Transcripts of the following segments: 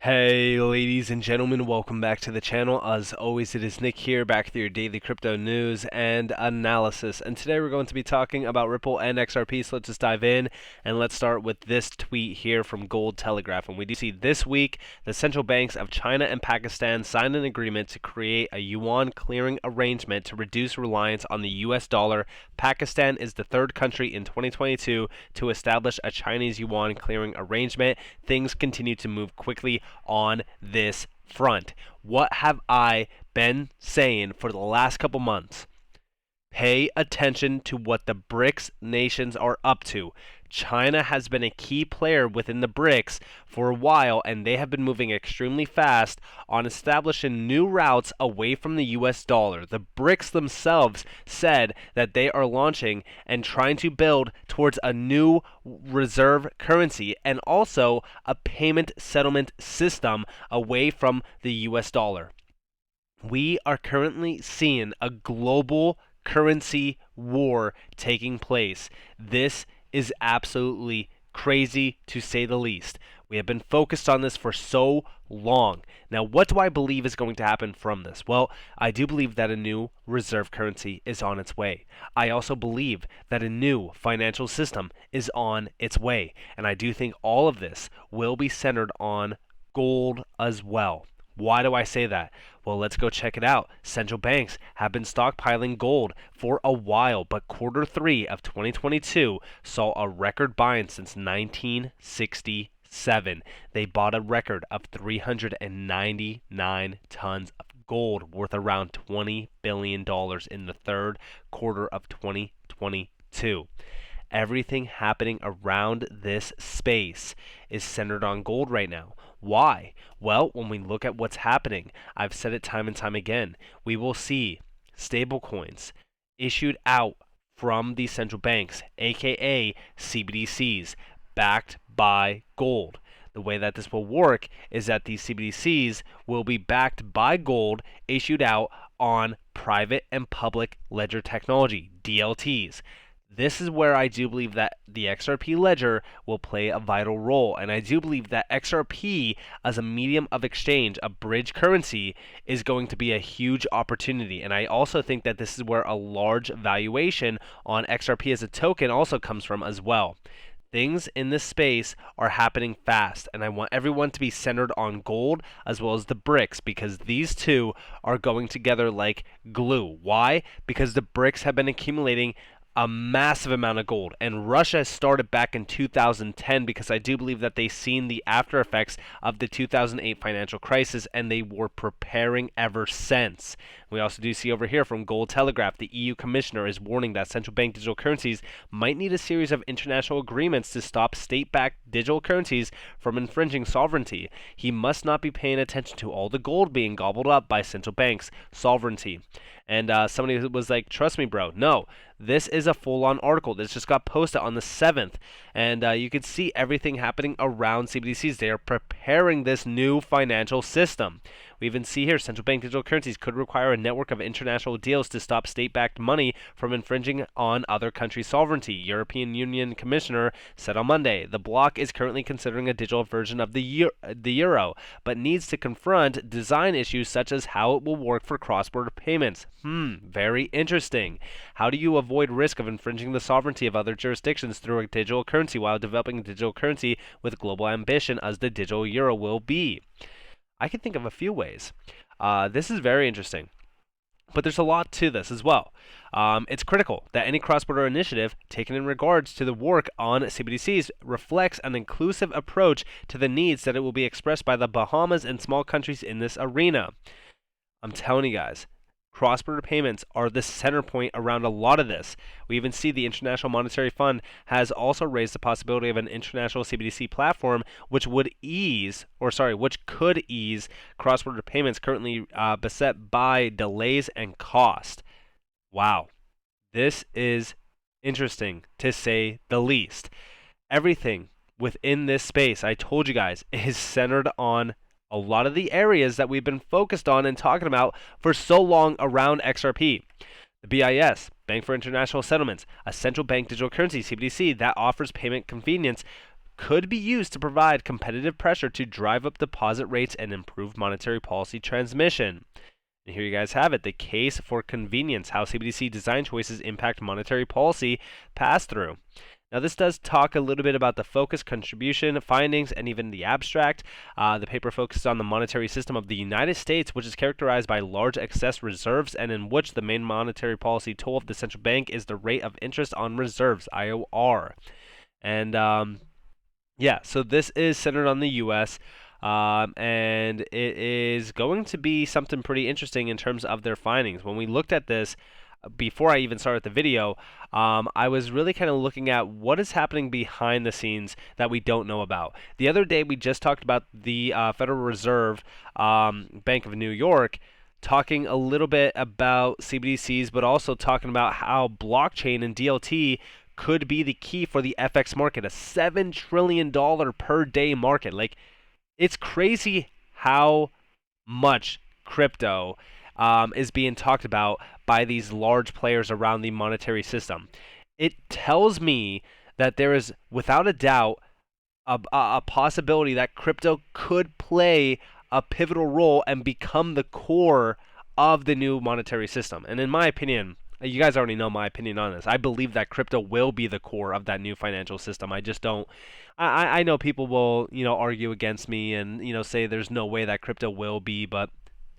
Hey ladies and gentlemen, welcome back to the channel. As always, it is Nick here, back with your daily crypto news and analysis. And today we're going to be talking about Ripple and XRP, so let's just dive in. And let's start with this tweet here from Gold Telegraph. And we do see this week, the central banks of China and Pakistan signed an agreement to create a yuan clearing arrangement to reduce reliance on the US dollar. Pakistan is the third country in 2022 to establish a Chinese yuan clearing arrangement. Things continue to move quickly on this front. What have I been saying for the last couple months? Pay attention to what the BRICS nations are up to. China has been a key player within the BRICS for a while, and they have been moving extremely fast on establishing new routes away from the US dollar. The BRICS themselves said that they are launching and trying to build towards a new reserve currency and also a payment settlement system away from the US dollar. We are currently seeing a global currency war taking place. This is absolutely crazy, to say the least. We have been focused on this for so long. Now, what do I believe is going to happen from this? Well, I do believe that a new reserve currency is on its way. I also believe that a new financial system is on its way. And I do think all of this will be centered on gold as well. Why do I say that? Well, let's go check it out. Central banks have been stockpiling gold for a while, but quarter 3 of 2022 saw a record buying since 1967. They bought a record of 399 tons of gold worth around $20 billion in the third quarter of 2022. Everything happening around this space is centered on gold right now. Why? Well, when we look at what's happening, I've said it time and time again, we will see stablecoins issued out from these central banks, aka CBDCs, backed by gold. The way that this will work is that these CBDCs will be backed by gold issued out on private and public ledger technology, DLTs. This is where I do believe that the XRP ledger will play a vital role, and I do believe that XRP as a medium of exchange, a bridge currency, is going to be a huge opportunity. And I also think that this is where a large valuation on XRP as a token also comes from as well. Things in this space are happening fast, and I want everyone to be centered on gold as well as the BRICS, because these two are going together like glue. Why? Because the BRICS have been accumulating a massive amount of gold, and Russia started back in 2010 because I do believe that they've seen the after effects of the 2008 financial crisis, and they were preparing ever since. We also do see over here from Gold Telegraph, the EU Commissioner is warning that central bank digital currencies might need a series of international agreements to stop state-backed digital currencies from infringing sovereignty. He must not be paying attention to all the gold being gobbled up by central banks' sovereignty. And somebody was like, trust me, bro. No, this is a full-on article. This just got posted on the 7th. And you can see everything happening around CBDCs. They are preparing this new financial system. We even see here central bank digital currencies could require a network of international deals to stop state-backed money from infringing on other countries' sovereignty. European Union Commissioner said on Monday, the bloc is currently considering a digital version of the euro, but needs to confront design issues such as how it will work for cross-border payments. Very interesting. How do you avoid risk of infringing the sovereignty of other jurisdictions through a digital currency while developing a digital currency with global ambition as the digital euro will be? I can think of a few ways. This is very interesting. But there's a lot to this as well. It's critical that any cross-border initiative taken in regards to the work on CBDCs reflects an inclusive approach to the needs that it will be expressed by the Bahamas and small countries in this arena. I'm telling you guys, cross-border payments are the center point around a lot of this. We even see the International Monetary Fund has also raised the possibility of an international CBDC platform which could ease cross-border payments currently beset by delays and cost. Wow. This is interesting, to say the least. Everything within this space, I told you guys, is centered on a lot of the areas that we've been focused on and talking about for so long around XRP. The BIS, Bank for International Settlements, a central bank digital currency, CBDC, that offers payment convenience could be used to provide competitive pressure to drive up deposit rates and improve monetary policy transmission. And here you guys have it, the case for convenience, how CBDC design choices impact monetary policy pass-through. Now, this does talk a little bit about the focus, contribution, findings, and even the abstract. The paper focuses on the monetary system of the United States, which is characterized by large excess reserves and in which the main monetary policy tool of the central bank is the rate of interest on reserves, IOR. And yeah, so this is centered on the U.S., and it is going to be something pretty interesting in terms of their findings. When we looked at this, before I even started the video, I was really kind of looking at what is happening behind the scenes that we don't know about. The other day, we just talked about the Federal Reserve Bank of New York talking a little bit about CBDCs, but also talking about how blockchain and DLT could be the key for the FX market, a $7 trillion per day market. Like, it's crazy how much crypto is being talked about by these large players around the monetary system. It tells me that there is, without a doubt, a possibility that crypto could play a pivotal role and become the core of the new monetary system. And in my opinion, you guys already know my opinion on this. I believe that crypto will be the core of that new financial system. I just don't. I know people will, argue against me and, say there's no way that crypto will be, but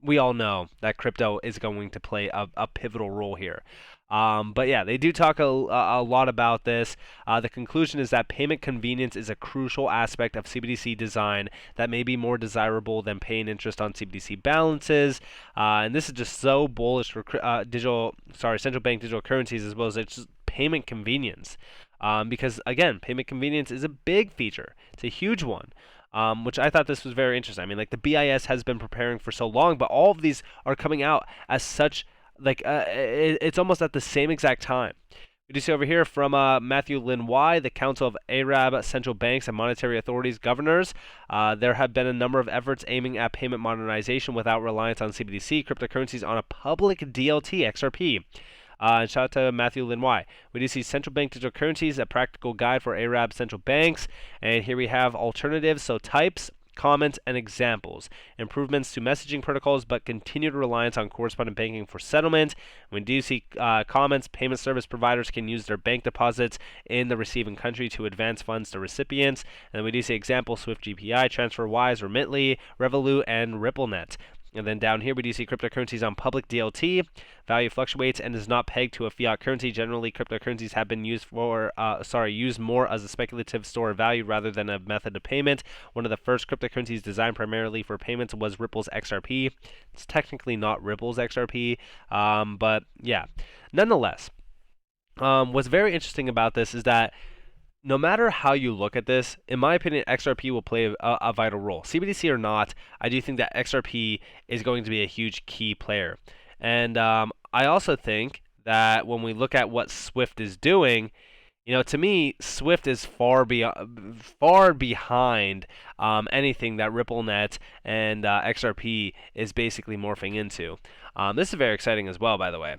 we all know that crypto is going to play a pivotal role here. But yeah, they do talk a lot about this. The conclusion is that payment convenience is a crucial aspect of CBDC design that may be more desirable than paying interest on CBDC balances. And this is just so bullish for central bank digital currencies, as well as its payment convenience. Because again, payment convenience is a big feature. It's a huge one. Which I thought this was very interesting. I mean, like, the BIS has been preparing for so long, but all of these are coming out as such, it's almost at the same exact time. We do see over here from Matthew Lin Wai, the Council of Arab Central Banks and Monetary Authorities Governors. There have been a number of efforts aiming at payment modernization without reliance on CBDC cryptocurrencies on a public DLT, XRP. And shout out to Matthew Lin Wai. We do see central bank digital currencies, a practical guide for Arab central banks. And here we have alternatives, so types, comments, and examples. Improvements to messaging protocols, but continued reliance on correspondent banking for settlement. We do see comments, payment service providers can use their bank deposits in the receiving country to advance funds to recipients. And then we do see examples, Swift GPI, TransferWise, Remitly, Revolut, and RippleNet. And then down here we do see cryptocurrencies on public DLT. Value fluctuates and is not pegged to a fiat currency. Generally, cryptocurrencies have been used more as a speculative store of value rather than a method of payment. One of the first cryptocurrencies designed primarily for payments was Ripple's XRP. It's technically not Ripple's XRP, but yeah. Nonetheless, what's very interesting about this is that no matter how you look at this, in my opinion, XRP will play a vital role. CBDC or not, I do think that XRP is going to be a huge key player. And I also think that when we look at what Swift is doing, to me, Swift is far behind anything that RippleNet and XRP is basically morphing into. This is very exciting as well, by the way.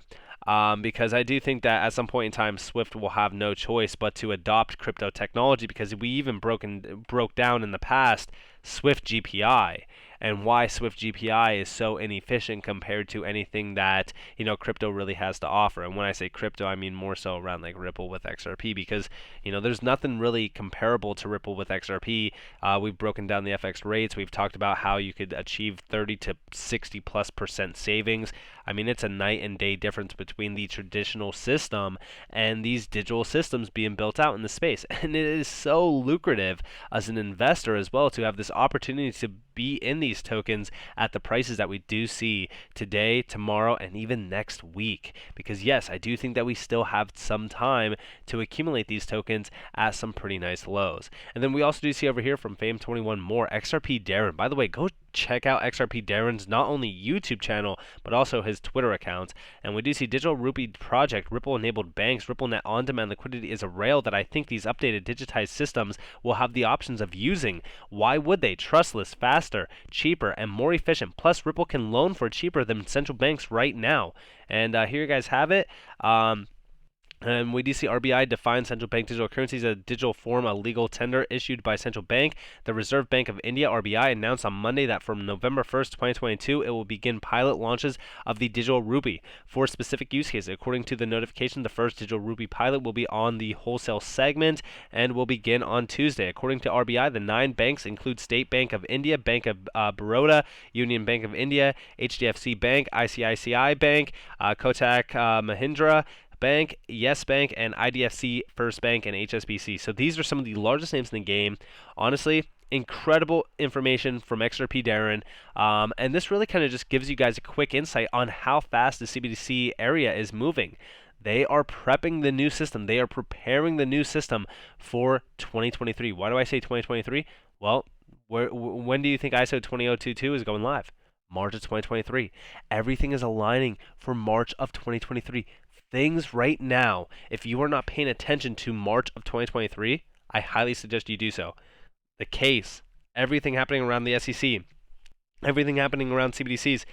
Because I do think that at some point in time, Swift will have no choice but to adopt crypto technology, because we even broke down in the past Swift GPI and why Swift GPI is so inefficient compared to anything that crypto really has to offer. And when I say crypto, I mean more so around like Ripple with XRP, because there's nothing really comparable to Ripple with XRP. We've broken down the FX rates. We've talked about how you could achieve 30 to 60+% savings. I mean, it's a night and day difference between the traditional system and these digital systems being built out in the space. And it is so lucrative as an investor as well to have this opportunity to be in these tokens at the prices that we do see today, tomorrow, and even next week. Because yes, I do think that we still have some time to accumulate these tokens at some pretty nice lows. And then we also do see over here from Fame21 more XRP Darren. By the way, go check out XRP Darren's not only YouTube channel, but also his Twitter account. And we do see Digital Rupee Project, Ripple-enabled banks, RippleNet on-demand liquidity is a rail that I think these updated digitized systems will have the options of using. Why would they? Trustless, faster, cheaper, and more efficient. Plus, Ripple can loan for cheaper than central banks right now. And here you guys have it. And we do see RBI defines central bank digital currencies as a digital form, a legal tender issued by central bank. The Reserve Bank of India, RBI, announced on Monday that from November 1st, 2022, it will begin pilot launches of the digital rupee for specific use cases. According to the notification, the first digital rupee pilot will be on the wholesale segment and will begin on Tuesday. According to RBI, the 9 banks include State Bank of India, Bank of Baroda, Union Bank of India, HDFC Bank, ICICI Bank, Kotak Mahindra Bank, Yes Bank, and IDFC First Bank and HSBC. So these are some of the largest names in the game. Honestly, incredible information from XRP Darren. And this really kind of just gives you guys a quick insight on how fast the CBDC area is moving. They are prepping the new system. They are preparing the new system for 2023. Why do I say 2023? Well, when do you think ISO 20022 is going live? March of 2023. Everything is aligning for March of 2023. Things right now, if you are not paying attention to March of 2023, I highly suggest you do so. The case, everything happening around the SEC, everything happening around CBDCs,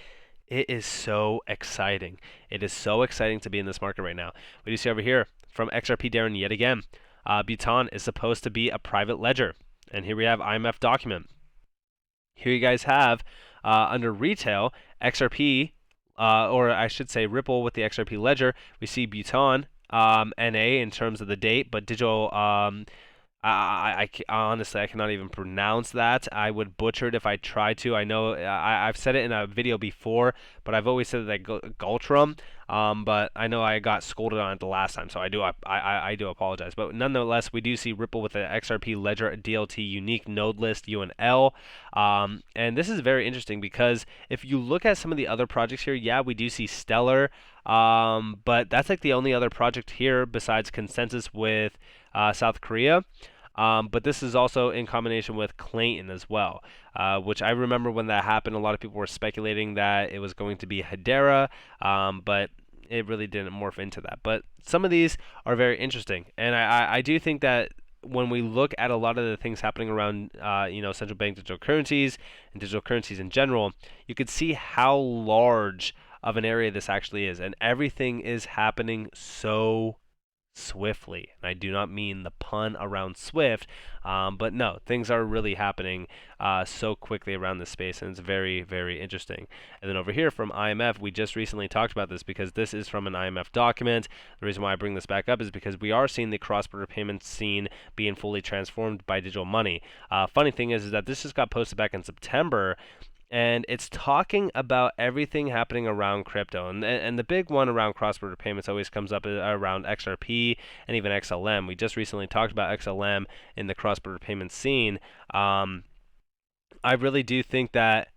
it is so exciting. It is so exciting to be in this market right now. We do see over here from XRP Darren yet again, Bhutan is supposed to be a private ledger. And here we have IMF document. Here you guys have, under retail, XRP, or I should say Ripple with the XRP ledger. We see Bhutan, NA in terms of the date, but digital, honestly, I cannot even pronounce that. I would butcher it if I tried to. I know I've said it in a video before, but I've always said that Galtrum. But I know I got scolded on it the last time, so I do apologize. But nonetheless, we do see Ripple with the XRP Ledger DLT unique node list UNL. And this is very interesting because if you look at some of the other projects here, yeah, we do see Stellar. But that's like the only other project here besides Consensus with South Korea. But this is also in combination with Clayton as well, which I remember when that happened, a lot of people were speculating that it was going to be Hedera, but it really didn't morph into that. But some of these are very interesting, and I do think that when we look at a lot of the things happening around, central bank digital currencies and digital currencies in general, you could see how large of an area this actually is, and everything is happening so swiftly. And I do not mean the pun around swift, but no, things are really happening so quickly around this space, and it's very, very interesting. And then over here from IMF, we just recently talked about this because this is from an IMF document. The reason why I bring this back up is because we are seeing the cross-border payment scene being fully transformed by digital money. Funny thing is that this just got posted back in September, and it's talking about everything happening around crypto. And the big one around cross-border payments always comes up around XRP and even XLM. We just recently talked about XLM in the cross-border payment scene. I really do think that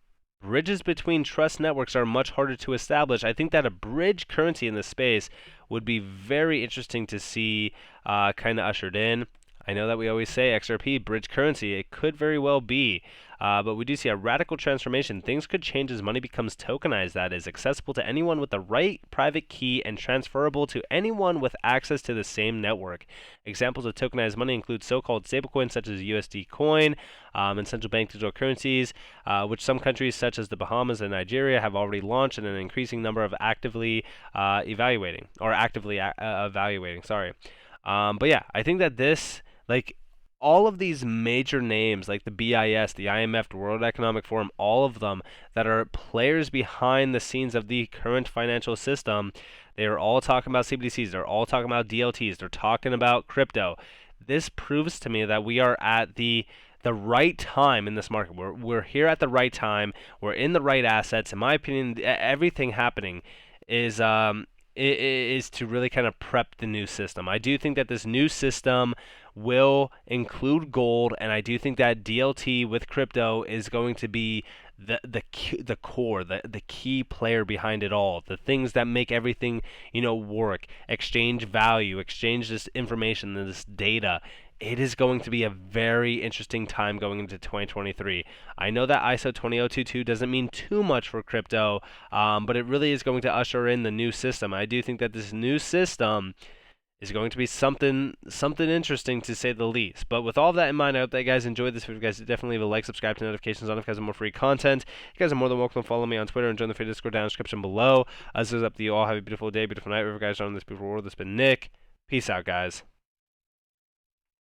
bridges between trust networks are much harder to establish. I think that a bridge currency in this space would be very interesting to see kind of ushered in. I know that we always say XRP, bridge currency. It could very well be. But we do see a radical transformation. Things could change as money becomes tokenized, that is, accessible to anyone with the right private key and transferable to anyone with access to the same network. Examples of tokenized money include so-called stablecoins such as USD Coin and central bank digital currencies, which some countries such as the Bahamas and Nigeria have already launched and an increasing number of actively evaluating. Sorry. But yeah, I think that this, all of these major names like the BIS, the IMF, the World Economic Forum, all of them that are players behind the scenes of the current financial system, they are all talking about CBDCs, they're all talking about DLTs, they're talking about crypto. This proves to me that we are at the right time in this market. We're here at the right time. We're in the right assets. In my opinion, everything happening is to really kind of prep the new system. I do think that this new system will include gold, and I do think that DLT with crypto is going to be the core, the key player behind it all. The things that make everything work. Exchange value, exchange this information, this data. It is going to be a very interesting time going into 2023. I know that ISO 20022 doesn't mean too much for crypto, but it really is going to usher in the new system. I do think that this new system is going to be something interesting to say the least. But with all that in mind, I hope that you guys enjoyed this video. Guys, definitely leave a like, subscribe to notifications on if you guys have more free content. You guys are more than welcome to follow me on Twitter and join the free Discord down in the description below. As is up to you all. Have a beautiful day, beautiful night, wherever you guys are in this beautiful world. It's been Nick. Peace out, guys.